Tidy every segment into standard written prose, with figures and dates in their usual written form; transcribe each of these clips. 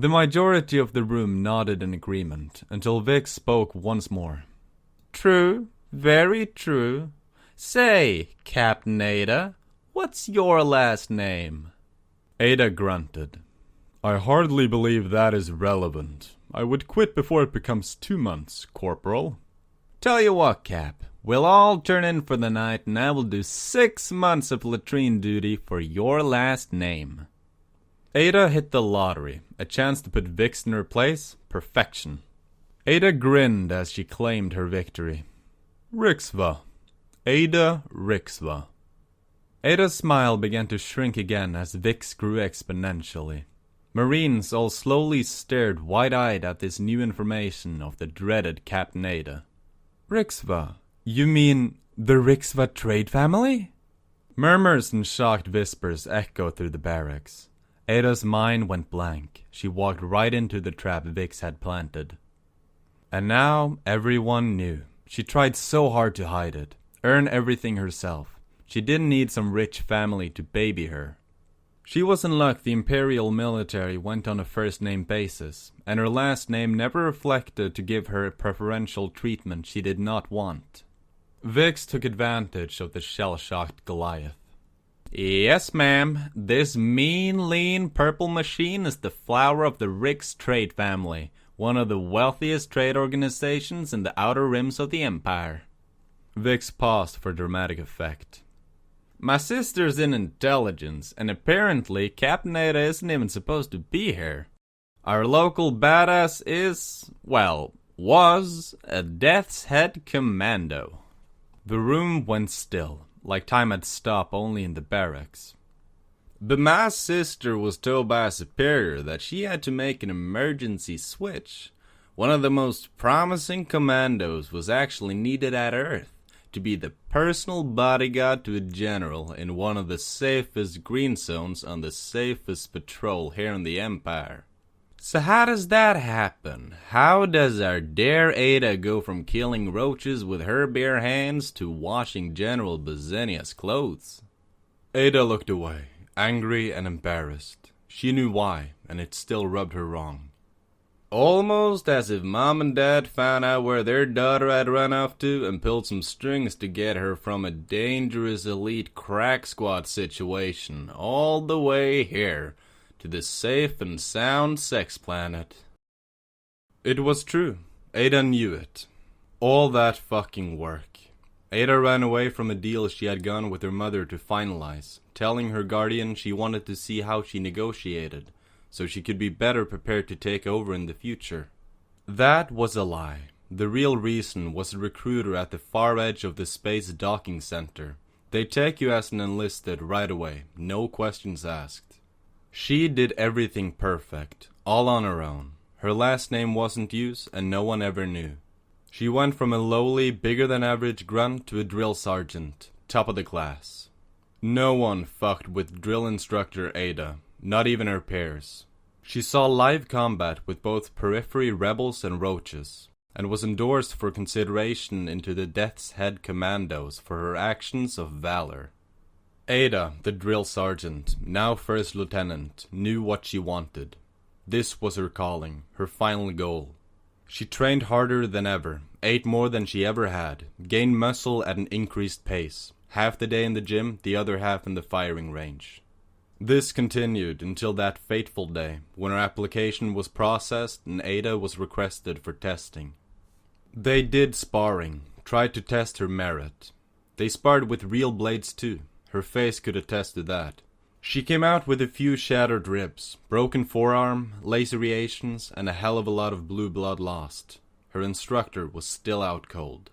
The majority of the room nodded in agreement until Vic spoke once more. True, very true. Say, Captain Ada, what's your last name? Ada grunted. I hardly believe that is relevant. I would quit before it becomes 2 months, Corporal. Tell you what, Cap, we'll all turn in for the night and I will do 6 months of latrine duty for your last name. Ada hit the lottery, a chance to put Vix in her place, perfection. Ada grinned as she claimed her victory. Rixva. Ada Rixva. Ada's smile began to shrink again as Vix grew exponentially. Marines all slowly stared wide-eyed at this new information of the dreaded Captain Ada. Rixva? You mean the Rixva trade family? Murmurs and shocked whispers echoed through the barracks. Ada's mind went blank. She walked right into the trap Vix had planted. And now everyone knew. She tried so hard to hide it, earn everything herself. She didn't need some rich family to baby her. She was in luck the Imperial military went on a first-name basis, and her last name never reflected to give her preferential treatment she did not want. Vix took advantage of the shell-shocked Goliath. Yes, ma'am. This mean, lean, purple machine is the flower of the Rix trade family, one of the wealthiest trade organizations in the outer rims of the Empire. Vix paused for dramatic effect. My sister's in intelligence, and apparently Captain Ada isn't even supposed to be here. Our local badass is, well, was a Death's Head commando. The room went still, like time had stopped only in the barracks. But my sister was told by a superior that she had to make an emergency switch. One of the most promising commandos was actually needed at Earth to be the personal bodyguard to a general in one of the safest green zones on the safest patrol here in the Empire. So how does that happen? How does our dear Ada go from killing roaches with her bare hands to washing General Bazenia's clothes? Ada looked away, angry and embarrassed. She knew why, and it still rubbed her wrong. Almost as if Mom and Dad found out where their daughter had run off to and pulled some strings to get her from a dangerous elite crack squad situation all the way here to the safe and sound sex planet. It was true. Ada knew it. All that fucking work. Ada ran away from a deal she had gone with her mother to finalize, telling her guardian she wanted to see how she negotiated, so she could be better prepared to take over in the future. That was a lie. The real reason was a recruiter at the far edge of the space docking center. They take you as an enlisted right away, no questions asked. She did everything perfect, all on her own. Her last name wasn't used and no one ever knew. She went from a lowly, bigger-than-average grunt to a drill sergeant, top of the class. No one fucked with drill instructor Ada, not even her peers. She saw live combat with both periphery rebels and roaches, and was endorsed for consideration into the Death's Head commandos for her actions of valor. Ada, the drill sergeant, now first lieutenant, knew what she wanted. This was her calling, her final goal. She trained harder than ever, ate more than she ever had, gained muscle at an increased pace, half the day in the gym, the other half in the firing range. This continued until that fateful day, when her application was processed and Ada was requested for testing. They did sparring, tried to test her merit. They sparred with real blades too. Her face could attest to that. She came out with a few shattered ribs, broken forearm, lacerations, and a hell of a lot of blue blood lost. Her instructor was still out cold.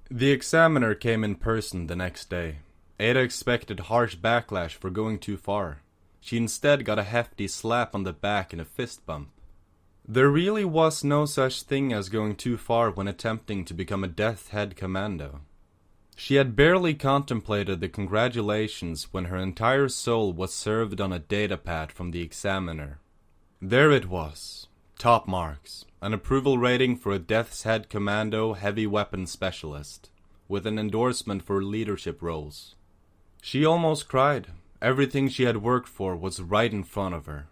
The examiner came in person the next day. Ada expected harsh backlash for going too far. She instead got a hefty slap on the back and a fist bump. There really was no such thing as going too far when attempting to become a Death's Head commando. She had barely contemplated the congratulations when her entire soul was served on a datapad from the examiner. There it was. Top marks. An approval rating for a Death's Head commando heavy weapons specialist, with an endorsement for leadership roles. She almost cried. Everything she had worked for was right in front of her.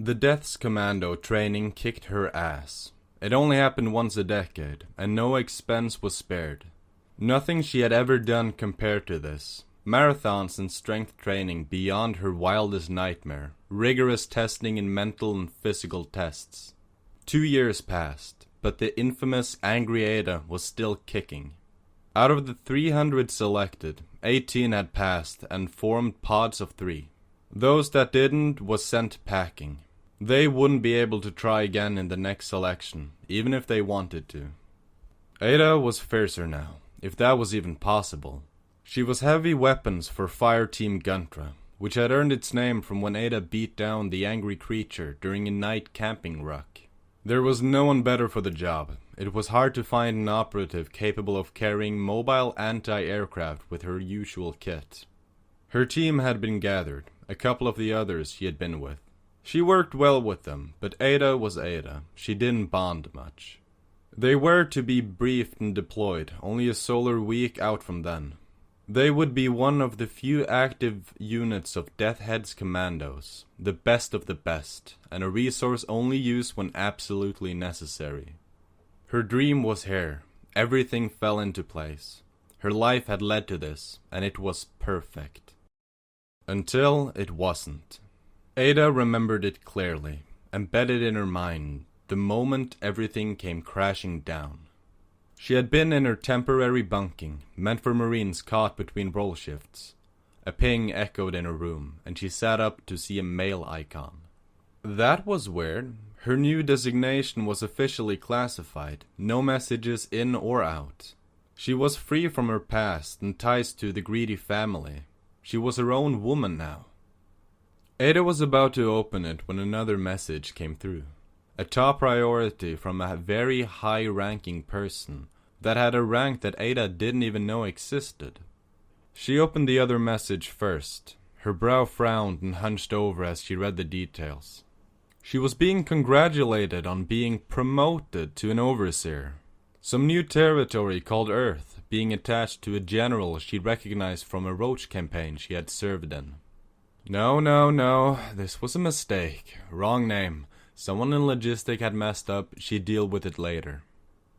The Death's Commando training kicked her ass. It only happened once a decade, and no expense was spared. Nothing she had ever done compared to this. Marathons and strength training beyond her wildest nightmare. Rigorous testing in mental and physical tests. 2 years passed, but the infamous Angry Ada was still kicking. Out of the 300 selected, 18 had passed and formed pods of 3. Those that didn't was sent packing. They wouldn't be able to try again in the next selection, even if they wanted to. Ada was fiercer now, if that was even possible. She was heavy weapons for Fire Team Guntra, which had earned its name from when Ada beat down the angry creature during a night camping ruck. There was no one better for the job. It was hard to find an operative capable of carrying mobile anti-aircraft with her usual kit. Her team had been gathered, a couple of the others she had been with. She worked well with them, but Ada was Ada. She didn't bond much. They were to be briefed and deployed, only a solar week out from then. They would be one of the few active units of Deathhead's commandos, the best of the best, and a resource only used when absolutely necessary. Her dream was here. Everything fell into place. Her life had led to this, and it was perfect. Until it wasn't. Ada remembered it clearly, embedded in her mind, the moment everything came crashing down. She had been in her temporary bunking, meant for Marines caught between roll shifts. A ping echoed in her room, and she sat up to see a mail icon. That was weird. Her new designation was officially classified, no messages in or out. She was free from her past and ties to the greedy family. She was her own woman now. Ada was about to open it when another message came through. A top priority from a very high-ranking person that had a rank that Ada didn't even know existed. She opened the other message first. Her brow frowned and hunched over as she read the details. She was being congratulated on being promoted to an overseer. Some new territory called Earth, being attached to a general she recognized from a roach campaign she had served in. No, this was a mistake. Wrong name. Someone in logistic had messed up, she'd deal with it later.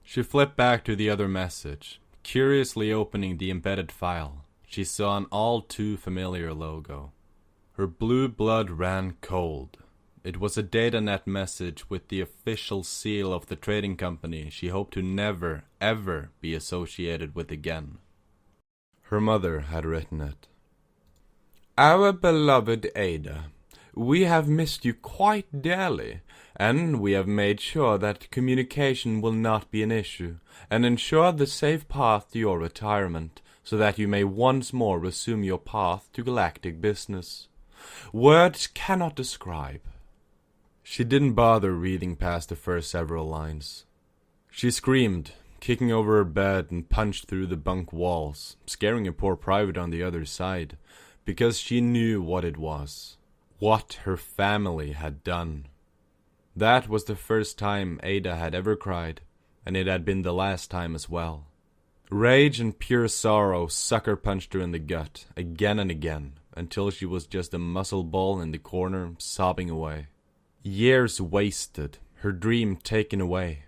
She flipped back to the other message. Curiously opening the embedded file, she saw an all too familiar logo. Her blue blood ran cold. It was a DataNet message with the official seal of the trading company she hoped to never, ever be associated with again. Her mother had written it. Our beloved Ada, we have missed you quite dearly, and we have made sure that communication will not be an issue, and ensure the safe path to your retirement, so that you may once more resume your path to galactic business. Words cannot describe. She didn't bother reading past the first several lines. She screamed, kicking over her bed and punched through the bunk walls, scaring a poor private on the other side, because she knew what it was. What her family had done. That was the first time Ada had ever cried, and it had been the last time as well. Rage and pure sorrow sucker-punched her in the gut, again and again, until she was just a muscle ball in the corner, sobbing away. Years wasted, her dream taken away.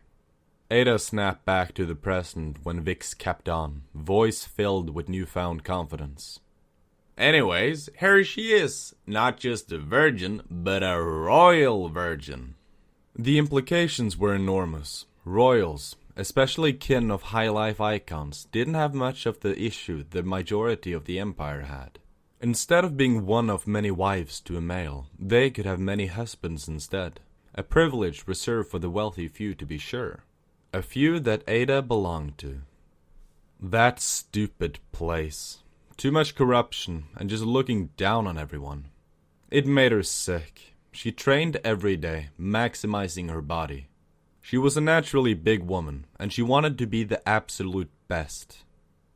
Ada snapped back to the present when Vix kept on, voice filled with newfound confidence. Anyways, here she is. Not just a virgin, but a royal virgin. The implications were enormous. Royals, especially kin of high life icons, didn't have much of the issue the majority of the Empire had. Instead of being one of many wives to a male, they could have many husbands instead. A privilege reserved for the wealthy few, to be sure. A few that Ada belonged to. That stupid place. Too much corruption and just looking down on everyone. It made her sick. She trained every day, maximizing her body. She was a naturally big woman, and she wanted to be the absolute best.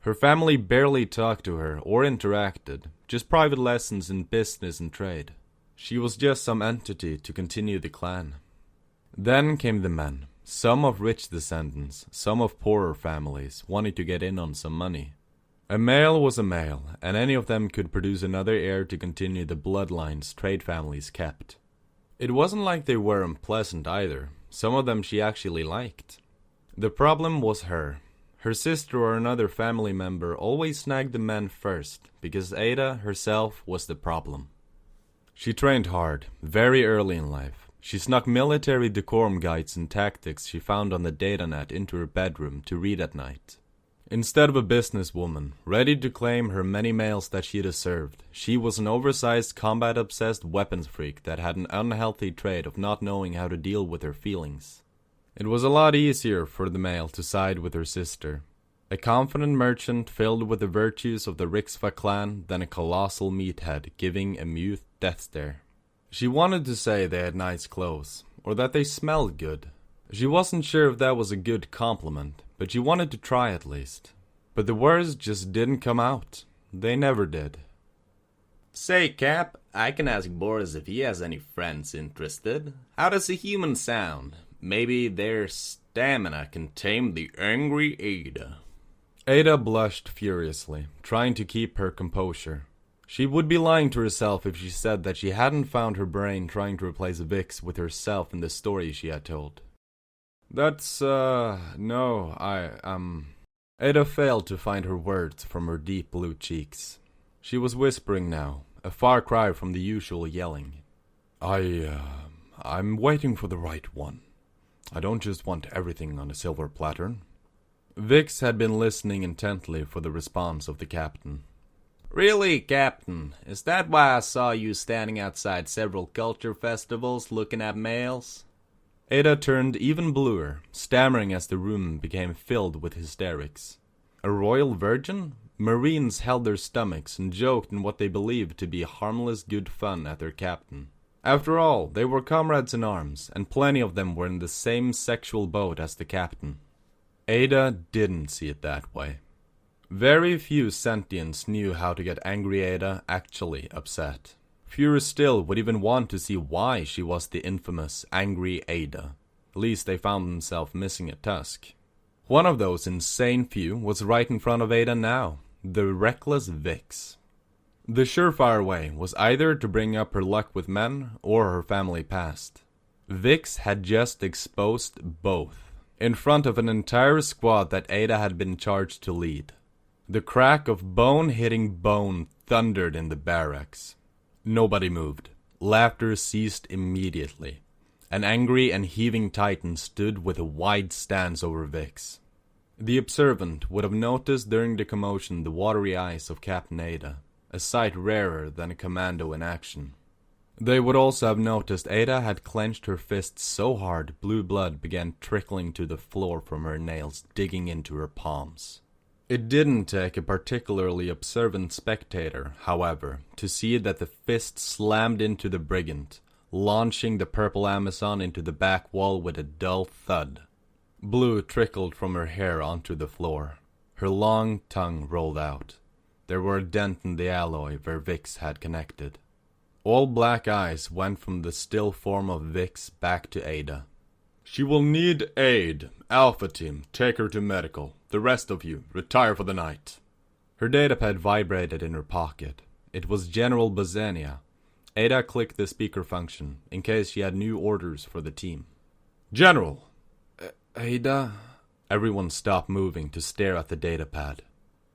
Her family barely talked to her or interacted, just private lessons in business and trade. She was just some entity to continue the clan. Then came the men, some of rich descendants, some of poorer families, wanting to get in on some money. A male was a male, and any of them could produce another heir to continue the bloodlines trade families kept. It wasn't like they were unpleasant either. Some of them she actually liked. The problem was her. Her sister or another family member always snagged the men first, because Ada herself was the problem. She trained hard, very early in life. She snuck military decorum guides and tactics she found on the datanet into her bedroom to read at night. Instead of a businesswoman, ready to claim her many males that she deserved, she was an oversized, combat-obsessed weapons freak that had an unhealthy trait of not knowing how to deal with her feelings. It was a lot easier for the male to side with her sister, a confident merchant filled with the virtues of the Riksva clan than a colossal meathead giving a mute death stare. She wanted to say they had nice clothes, or that they smelled good. She wasn't sure if that was a good compliment, but she wanted to try at least. But the words just didn't come out. They never did. Say, Cap, I can ask Boris if he has any friends interested. How does a human sound? Maybe their stamina can tame the angry Ada. Ada blushed furiously, trying to keep her composure. She would be lying to herself if she said that she hadn't found her brain trying to replace Vix with herself in the story she had told. Ada failed to find her words from her deep blue cheeks. She was whispering now, a far cry from the usual yelling. I'm waiting for the right one. I don't just want everything on a silver platter. Vix had been listening intently for the response of the captain. Really, Captain? Is that why I saw you standing outside several culture festivals looking at males? Ada turned even bluer, stammering as the room became filled with hysterics. A royal virgin? Marines held their stomachs and joked in what they believed to be harmless good fun at their captain. After all, they were comrades in arms, and plenty of them were in the same sexual boat as the captain. Ada didn't see it that way. Very few sentients knew how to get angry Ada actually upset. Fewer still would even want to see why she was the infamous Angry Ada. At least they found themselves missing a tusk. One of those insane few was right in front of Ada now, the reckless Vix. The surefire way was either to bring up her luck with men or her family past. Vix had just exposed both, in front of an entire squad that Ada had been charged to lead. The crack of bone hitting bone thundered in the barracks. Nobody moved. Laughter ceased immediately. An angry and heaving Titan stood with a wide stance over Vix. The observant would have noticed during the commotion the watery eyes of Captain Ada, a sight rarer than a commando in action. They would also have noticed Ada had clenched her fists so hard blue blood began trickling to the floor from her nails, digging into her palms. It didn't take a particularly observant spectator, however, to see that the fist slammed into the brigand, launching the purple Amazon into the back wall with a dull thud. Blue trickled from her hair onto the floor. Her long tongue rolled out. There were a dent in the alloy where Vix had connected. All black eyes went from the still form of Vix back to Ada. She will need aid. Alpha team, take her to medical. The rest of you, retire for the night. Her datapad vibrated in her pocket. It was General Bazania. Ada clicked the speaker function, in case she had new orders for the team. General! Ada? Everyone stopped moving to stare at the datapad.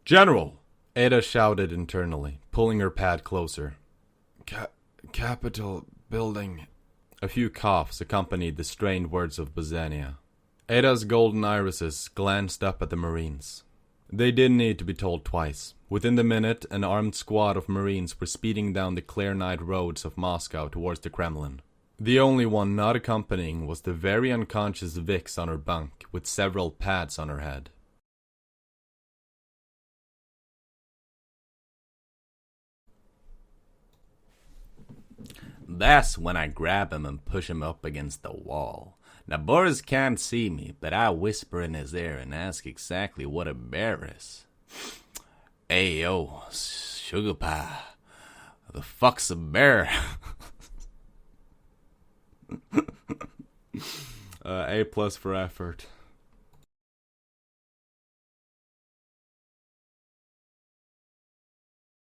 General! Ada shouted internally, pulling her pad closer. Capitol building. A few coughs accompanied the strained words of Bazania. Ada's golden irises glanced up at the Marines. They didn't need to be told twice. Within the minute, an armed squad of Marines were speeding down the clear night roads of Moscow towards the Kremlin. The only one not accompanying was the very unconscious Vix on her bunk, with several pads on her head. That's when I grab him and push him up against the wall. Now, Boris can't see me, but I whisper in his ear and ask exactly what a bear is. Hey, yo, sugar pie, the fuck's a bear? A+ for effort.